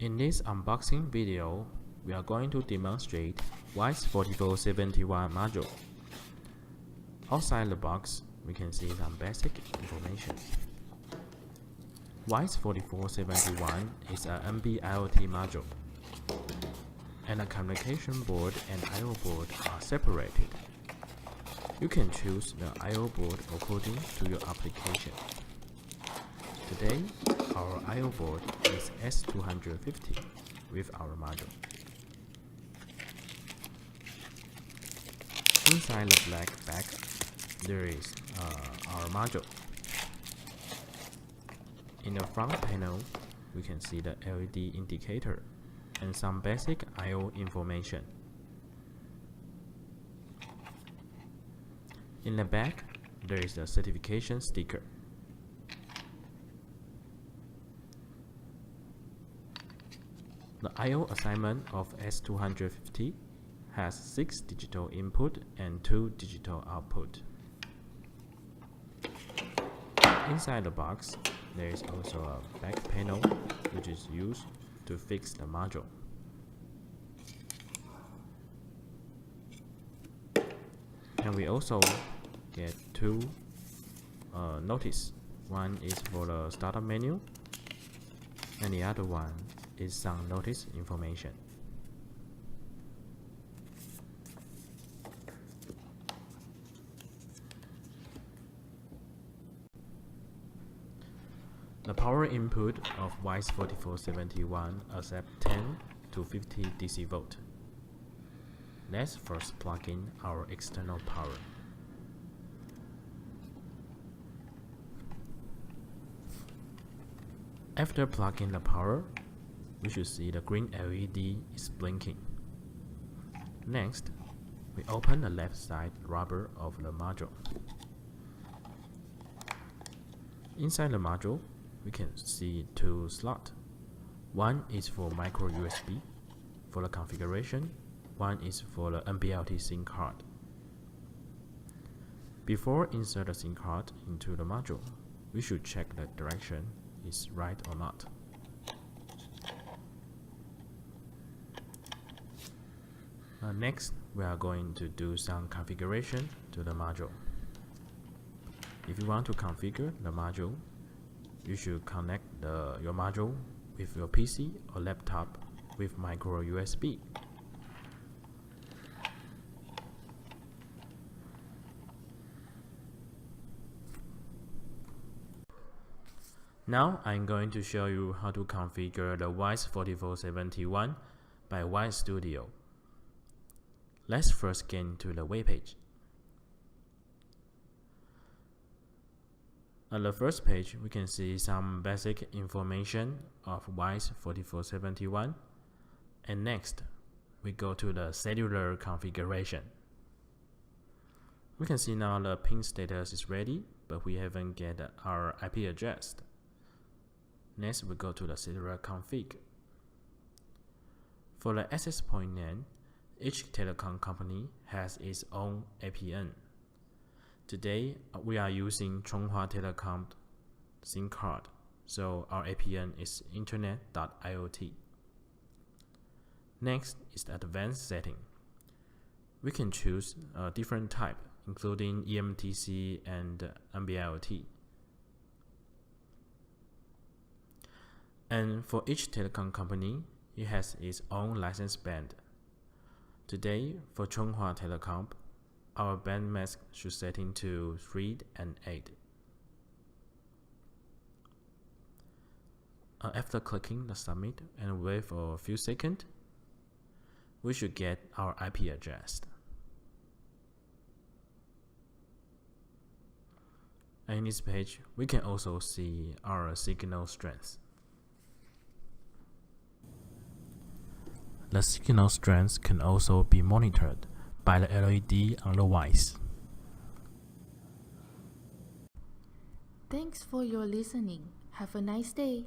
In this unboxing video, we are going to demonstrate WISE-4471 module. Outside the box, we can see some basic information. WISE-4471 is an NB-IoT module, and the communication board and I/O board are separated. You can choose the I/O board according to your application. Today, our I/O board is S250 with our module. Inside the black bag, there is our module. In the front panel, we can see the LED indicator and some basic I/O information. In the back, there is a certification sticker. The I/O assignment of S250 has 6 digital input and 2 digital output. Inside the box, there is also a back panel which is used to fix the module. And we also get 2 notices. One is for the startup menu, and the other one is some notice information. The power input of WISE-4471 accepts 10 to 50 DC volt. Let's first plug in our external power. After plugging the power, we should see the green LED is blinking. Next, we open the left side rubber of the module. Inside the module, we can see 2 slots. One is for micro USB for the configuration. One is for the NB-IoT SIM card. Before insert the SIM card into the module, we should check the direction is right or not. Next, we are going to do some configuration to the module. If you want to configure the module, you should connect your module with your PC or laptop with micro USB. Now I'm going to show you how to configure the WISE-4471 by WISE Studio. Let's first get into the web page. On the first page, we can see some basic information of WISE-4471, and next, we go to the cellular configuration. We can see now the pin status is ready, but we haven't get our IP address. Next, we go to the cellular config. For the access point name, each telecom company has its own APN. Today, we are using Chunghwa Telecom SIM card, so our APN is internet.iot. Next is the advanced setting. We can choose a different type, including eMTC and NB-IoT. And for each telecom company, it has its own license band. Today, for Chunghwa Telecom, our band mask should set into 3 and 8. After clicking the submit and wait for a few seconds, we should get our IP address. And in this page, we can also see our signal strength. The signal strength can also be monitored by the LED on the WISE. Thanks for your listening. Have a nice day.